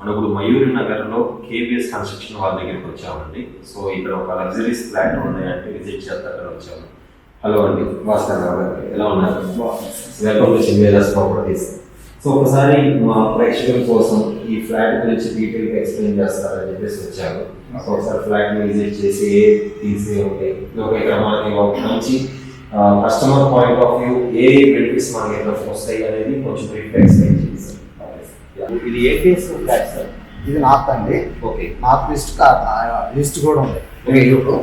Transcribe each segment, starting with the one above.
మనం ఇప్పుడు మయూరి నగర్లో కేబిఎస్ కన్స్ట్రక్షన్ వాళ్ళ దగ్గరికి వచ్చామండి. సో ఇక్కడ ఒక లగ్జరీస్ ఫ్లాట్ ఉన్నాయంటే విజిట్ చేద్దామని వచ్చాము. హలో అండి, భాస్కర్ రావు గారు, ఎలా ఉన్నారు? వెల్కమ్ టు సింగేరస్ ప్రాపర్టీస్. సో ఒకసారి మా ప్రేక్షకుల కోసం ఈ ఫ్లాట్ గురించి డీటెయిల్గా ఎక్స్ప్లెయిన్ చేస్తారని చెప్పేసి వచ్చాము. సో ఒకసారి ఫ్లాట్ని విజిట్ చేసి ఏ తీసి ఉంటాయి, ఇక్కడ మనకి ఒక మంచి customer point of view A benefits మనకి ఎట్లా వస్తాయి అనేది కొంచెం బ్రీఫ్ ఎక్స్ప్లెయిన్ చేస్తాం. ఇది ఏ ఫేస్ ఫ్లాట్ సార్? ఇది నార్త్ అండి. ఓకే, నార్త్ ఈస్ట్ కూడా ఉంది.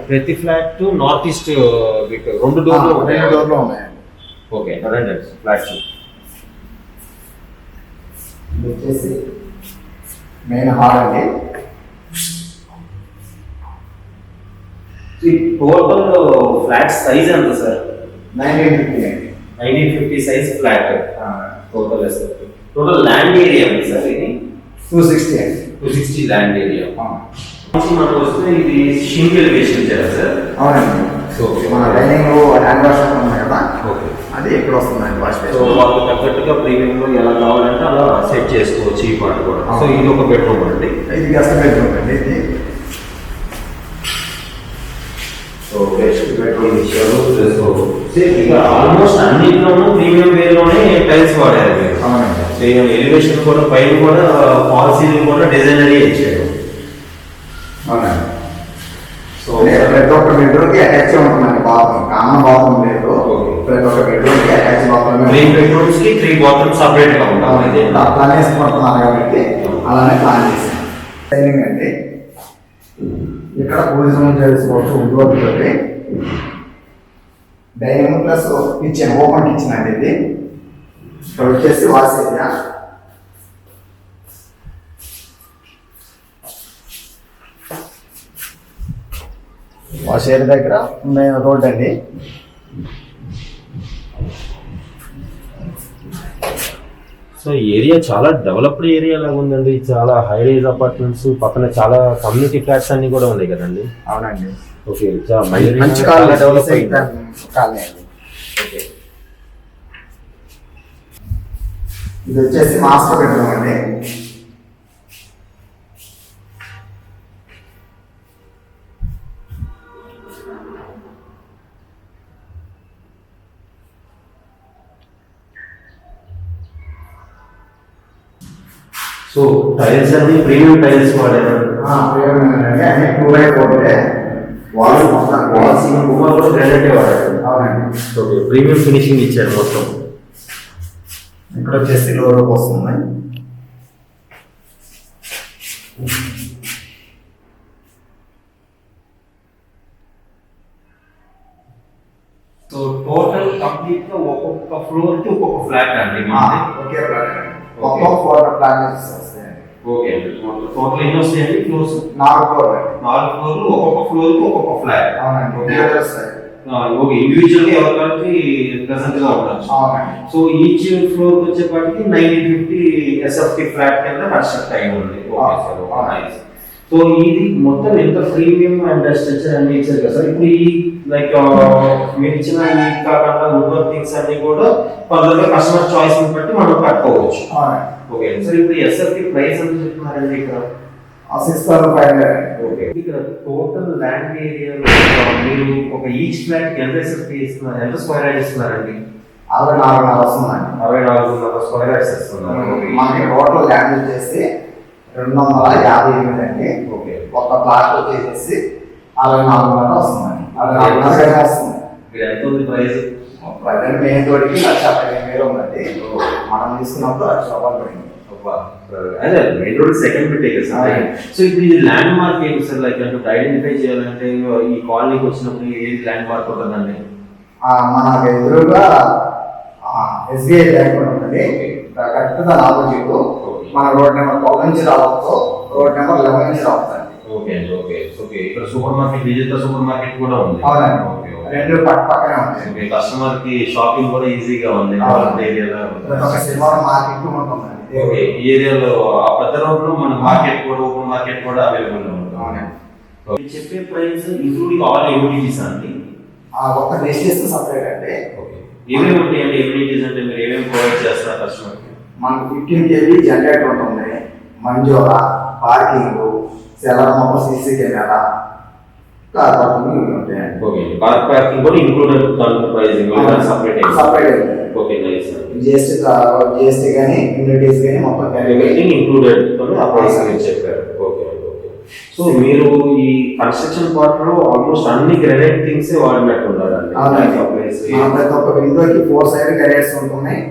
ప్రతి ఫ్లాట్ నార్త్ ఈస్ట్ రెండు డోర్లు ఉన్నాయండి. ఓకే, రండి ఫ్లాట్స్. ఇది వచ్చేసి మెయిన్ హాల్ అండి. టోటల్ ఫ్లాట్ సైజ్ ఎంత సార్? 1950 అండి. 1950 size flat total land area ఉంది సార్. ఇది 260 అండి. 260 ల్యాండ్ ఏరియా. మనకు వస్తే ఇది షింక్ ఎలివేషన్ ఇచ్చారా సార్? అవునండి. సో మన డైనింగ్ హ్యాండ్ వాష్ ఉన్నాయి కదా, ఓకే, అది ఎక్కడ వస్తుందండి వాష్ సో వాళ్ళకి తగ్గట్టుగా ప్రీమియంలో ఎలా కావాలంటే అలా సెట్ చేసుకోవచ్చు ఈ పార్ట్ కూడా. సో ఇది ఒక బెడ్రూమ్ అండి. ఇది గెస్ట్ బెడ్రూమ్ అండి. ఇది సో గెస్ట్ బెడ్రూమ్ ఇచ్చారు. సో ఇక ఆల్మోస్ట్ అన్నింటిలోనూ ప్రీమియం వేలోనే టైల్స్ వాడారు మీరు. అవునండి. ఎలివేషన్ కూడా పైన కూడా ఫాల్ సీలింగ్ కూడా డిజైనరీ ఇచ్చారు. అవునండి. సో ప్రతి ఒక్క బెడ్రూమ్కి అటాచ్ ఉంటుందండి బాత్రూమ్. కామన్ బాత్రూమ్ లేదు. ప్రతి ఒక్క బెడ్రూమ్కి అటాచ్ బాత్రూమ్. 3 bedrooms కి 3 bathrooms సపరేట్ గా ఉంటాయి. ప్లాన్ చేసుకుంటున్నాను కాబట్టి అలానే ప్లాన్ చేశాను. డైనింగ్ అండి. ఇక్కడ భోజనం చేసుకోవచ్చు. ఉద్యోగంతో dining plus kitchen, open kitchen అండి. ఇది ఇక్కడ వచ్చేసి వాష్ ఏరియా. వాష్ ఏరియా దగ్గర మెయిన్ రోడ్ అండి. సో ఏరియా చాలా డెవలప్డ్ ఏరియా లాగా ఉందండి. చాలా హై రైజ్ అపార్ట్మెంట్స్, పక్కన చాలా కమ్యూనిటీ ఫ్లాట్స్ అన్ని కూడా ఉన్నాయి కదండి. అవునండి. ఓకే, మంచి డెవలప్ కాలనీ అండి. ఓకే, ఇది వచ్చేసి మాస్టర్ బెడ్రూమ్ అండి. సో టైల్స్ అన్ని ప్రీమియం టైల్స్ వాడారు. అన్ని 2x4 వాల్స్ మొత్తం వాల్స్ కూడా గ్రానైట్ వాడారు. అవునండి. ఓకే, ప్రీమియం ఫినిషింగ్ ఇచ్చారు మొత్తం. ఇక్కడ వచ్చేసి లోరోకి వస్తుంది. సో టోటల్ కంప్లీట్ గా ఒక్కొక్క ఫ్లోర్ కి ఒక్కొక్క ఫ్లాట్ అండి. ఓకే, ఒక్కొక్క ఫ్లోర్ ప్లాన్ చేసి వస్తాయండి. ఓకే, టోటల్ ఎన్ని వస్తాయండి ఫ్లోర్స్? 4 ఫ్లోర్లు. 4 ఫ్లోర్లు, ఒక్కొక్క ఫ్లోర్ కి ఒక్కొక్క ఫ్లాట్. అవునండి. ఓకే, ఇండివిజువల్ గా ఎవరికి ప్రెసెంట్ గా ఉండొచ్చు. అవునండి. సో ఈచ్ ఫ్లోర్ వచ్చేప్పటికి 1950 SFT ఫ్లాట్ కింద కన్స్ట్రక్ట్ అయి ఉంది. Okay sir, nice. సో ఇది మొత్తం ఎంత ప్రీమియం అండ్ స్ట్రక్చర్ అన్ని ఇచ్చారు కదా సార్. ఇప్పుడు ఈ లైక్ మీరు ఇచ్చిన ఈ కాకుండా వుడ్ వర్క్ థింగ్స్ అన్ని కూడా ఫర్దర్ గా కస్టమర్ చాయిస్ ని బట్టి మనం కట్టుకోవచ్చు. ఓకే సార్, ఇప్పుడు SFT ప్రైస్ ఎంత చెప్తున్నారండి ఇక్కడ? 6,500. ఓకే, ఇక్కడ టోటల్ ల్యాండ్ ఏరియా మీరు ఒక ఈచ్ ఫ్లాట్ ఎంత SFT ఇస్తున్నారు, ఎంత స్క్వేర్ యార్డ్ ఇస్తున్నారండి? 64 వస్తుందండి. 64 స్క్వేర్ యార్డ్స్ ఇస్తున్నారు. మనకి టోటల్ ల్యాండ్ వచ్చేసి 258 అండి. ఓకే, ఒక ప్లాట్ వచ్చేసి 64 వస్తుందండి. 64 వస్తుంది. ఇక్కడ ఎంత ఉంది ప్రైస్? ప్రజెంట్ మెయిన్ తోడికి 1,15,000 ఉందండి. మనం తీసుకున్నప్పుడు 1,00,000 పడింది. అదే మెయిన్ రోడ్ సెకండ్ బిట్ కదా. సో ఇప్పుడు ఇది ల్యాండ్ మార్క్ ఏంటి సార్? లైక్ అంటే ఐడెంటిఫై చేయాలంటే ఈ కాలనీకి వచ్చినప్పుడు ఏది ల్యాండ్ మార్క్ ఉంటుందండి? మనకు ఎదురుగా SBI బ్యాంక్ ఉంటుంది. కరెక్ట్ దాని ఆపోజిట్ మన రోడ్ నెంబర్ 12 నుంచి రావచ్చు. రోడ్ నెంబర్ 11 నుంచి రావచ్చు. ఓకే అండి. ఓకే, ఓకే, ఇక్కడ సూపర్ మార్కెట్, విజేత సూపర్ మార్కెట్ కూడా ఉంది. అవునండి. ఓకే, రెండు పక్కనే ఉంటాయి. కస్టమర్ కి షాపింగ్ కూడా ఈజీగా ఉంది ఏరియాలో. మార్కెట్ ఉంటుందండి. ఓకే, ఈ ఏరియాలో ఆ పెద్ద రోడ్ లో మన మార్కెట్ కూడా, ఓపెన్ మార్కెట్ కూడా అవైలబుల్ ఉంటుంది. అవునండి. చెప్పే ప్రైస్ ఇంక్లూడింగ్ ఆల్ ఎమ్యూనిటీస్ అండి. ఒక రిజిస్ట్రేషన్ సపరేట్ అంటే ఏమేమి ఉంటాయండి? ఎమ్యూనిటీస్ అంటే మీరు ఏమేమి ప్రొవైడ్ చేస్తారు కస్టమర్ కి? మనకు 15 kV జనరేటర్ ఉంటుంది. మంజోరా, పార్కింగ్, సెలర్ మొత్తం సీసీ కెమెరా, కార్ పార్కింగ్ ఇవి ఉంటాయండి. ఓకే, కార్ పార్కింగ్ కూడా ఇంక్లూడెడ్ దాంట్లో pricing separate separate okay nice GST కానీ ఇమ్యూనిటీస్ కానీ మొత్తం ఎవ్రీథింగ్ ఇంక్లూడెడ్ ఆ ప్రైస్ అని చెప్పారు. Okay okay. సో మీరు ఈ కన్స్ట్రక్షన్ పార్ట్ లో ఆల్మోస్ట్ అన్ని గ్రానైట్ థింగ్స్ వాడినట్టు ఉన్నారండి. ప్రతి ఒక్క విండోకి 4 సైడ్ గ్రానైట్స్ ఉంటున్నాయి.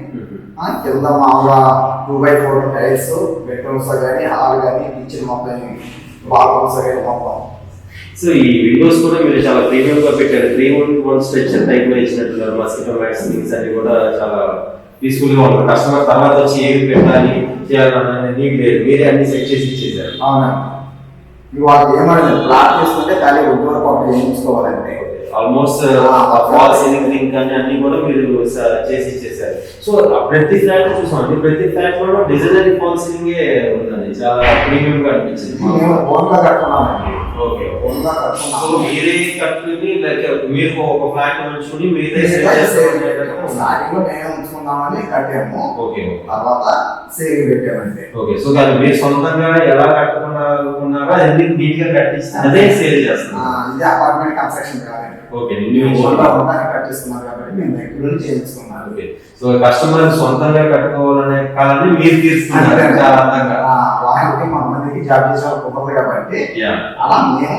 కింద మామూలుగా 2x4 టైల్స్, బెడ్రూమ్స్ కానీ హాల్ కానీ కిచెన్ మొత్తం బాత్రూమ్స్ కానీ మొత్తం. సో ఈ విండోస్ కూడా మీరు చాలా ప్రీమియం గా పెట్టారు. 3-in-1 స్ట్రక్చర్ టైప్ లో ఇచ్చినట్టున్నారు. మస్కిటో మ్యాట్స్ థింగ్స్ అన్ని కూడా చాలా పీస్ఫుల్ గా ఉంటుంది. కస్టమర్ తర్వాత వచ్చి ఏమి పెట్టాలి చేయాలనేది నీకు లేదు, మీరే అన్ని సెట్ చేసి ఇచ్చేసారు. అవునా, వాళ్ళు ఏమన్నా ప్లాట్ చేసుకుంటే ఖాళీ ఉద్యోగ పాపం చేయించుకోవాలంటే ఆల్మోస్ట్ ఫాల్ సీలింగ్ థింగ్ కానీ అన్ని కూడా మీరు చేసి ఇచ్చేసారు. సో ప్రతి ఫ్లాట్ చూసామండి, ప్రతి ఫ్లాట్ లో డిజైనరీ ఫాల్ సీలింగ్ ఉందండి. చాలా ప్రీమియం గా అనిపించింది. ఓన్గా కట్టుకున్నామండి. ఓకే, ఓన్గా కట్టుకున్నాం. సో మీరే కట్టుకుని లైక్ మీరు ఒక ఫ్లాట్ ఉంచుకుని మీరే స్టార్టింగ్ లో మేము ఉంచుకుందామని కట్టాము. ఓకే, తర్వాత సేల్ పెట్టామండి. ఓకే. సో దాన్ని మీరు సొంతంగా ఎలా కట్టుకున్నారో అన్ని నీట్ గా కట్టించి అదే సేల్ చేస్తున్నారు. ఇది అపార్ట్మెంట్ కన్స్ట్రక్షన్ కాదండి. ఓకే, కట్టిస్తున్నారు కాబట్టి మేము దగ్గర నుంచి చేయించుకున్నాను. ఓకే. సో కస్టమర్ సొంతంగా కట్టుకోవాలనే కాలాన్ని మీరు తీరుస్తున్నారు. చాలా అందంగా వాళ్ళకి మన మందికి జాబ్ చేసే కుదరదు కాబట్టి అలా మేము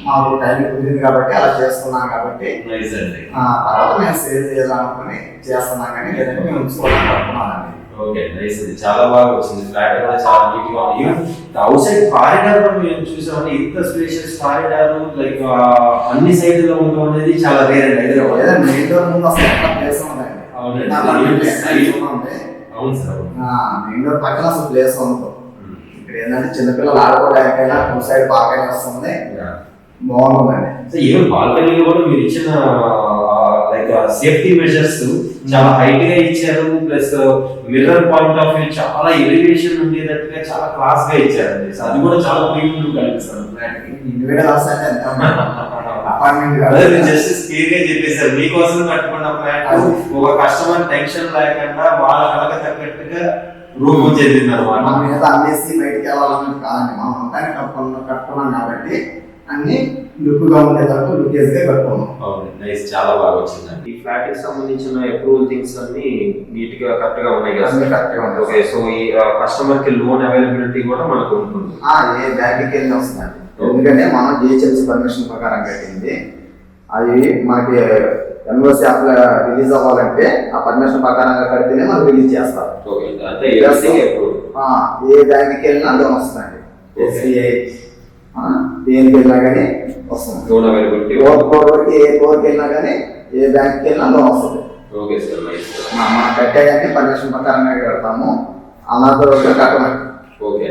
మాకు టైం కుదిరింది కాబట్టి అలా చేస్తున్నాం కాబట్టి నైస్ అండి. తర్వాత మేము సేల్ చేయాలనుకుని చేస్తున్నాం కానీ లేదంటే మేము ఉంచుకోవాలని అనుకున్నానండి. ఓకే నైస్, ఇది చాలా బాగా వచ్చింది. ఫ్లాట్ కూడా చాలా నీట్ గా ఉంది. ఈవెన్ అవుట్ సైడ్ కారిడార్ లో మేము చూసామంటే ఇంత స్పేషియస్ కారిడార్ లైక్ అన్ని సైడ్ లో ఉండడం అనేది చాలా రేర్ అండి హైదరాబాద్. మెయిన్ డోర్ ముందు అసలు ఎక్కడ ప్లేస్ ఉందండి. అవును సార్, మెయిన్ డోర్ పక్కన అసలు ప్లేస్ ఉండదు. ఇక్కడ ఏంటంటే చిన్నపిల్లలు ఆడుకోవడానికైనా టూ సైడ్ బాగా వస్తుంది, బాగుంటుందండి. ఈవెన్ బాల్కనీలో కూడా మీరు ఇచ్చిన లైక్ సేఫ్టీ మెజర్స్ చాలా హైట్ గా ఇచ్చారు. Plus mirror point of view చాలా ఎలివేషన్ ఉండేటట్టుగా చాలా క్లాస్ గా ఇచ్చారండి. సో అది కూడా చాలా ప్రీమియం కనిపిస్తుంది ఫ్లాట్ కి. జస్ట్ క్లియర్ గా చెప్పేశారు, మీకోసం కట్టుకున్న ఫ్లాట్ ఒక కస్టమర్ టెన్షన్ లేకుండా వాళ్ళ కళకు తగ్గట్టుగా రూపం చెందింది అనమాట. మన మీద అమ్మేసి బయటికి వెళ్ళాలని కాదండి, మనం ఉంటానికి కట్టుకున్నాం కాబట్టి అన్ని లుక్ గా ఉండేటట్టు లుకేజ్ గా కట్టుకున్నాం. అవును నైస్, చాలా బాగా వచ్చిందండి. ఈ ఫ్లాట్ కి సంబంధించిన అప్రూవల్ థింగ్స్ అన్ని నీట్ గా కరెక్ట్ గా ఉన్నాయి కదా? కరెక్ట్ గా ఉన్నాయి. ఓకే, సో ఈ కస్టమర్ కి లోన్ అవైలబిలిటీ కూడా మనకు ఉంటుంది. ఏ బ్యాంక్ వెళ్ళి వస్తుందండి, ఎందుకంటే మనం జిహెచ్ఎంసీ పర్మిషన్ ప్రకారం కట్టింది. అది మనకి ఎన్ఓసి అప్లై రిలీజ్ అవ్వాలంటే ఆ పర్మిషన్ ప్రకారంగా కడితేనే మనం రిలీజ్ చేస్తారు. ఏ బ్యాంక్కి వెళ్ళినా లోన్ వస్తుందండి. ఎస్బీఐ దేనికి వెళ్ళినా కానీ వస్తుంది లోన్ అవైలబిలిటీ. ఏ కోర్కి వెళ్ళినా కానీ ఏ బ్యాంక్కి వెళ్ళినా లోన్ వస్తుంది. Okay sir, nice. మనం కట్టే కానీ పర్మిషన్ ప్రకారంగా కడతాము, అనాథ కట్టమండి. ఓకే.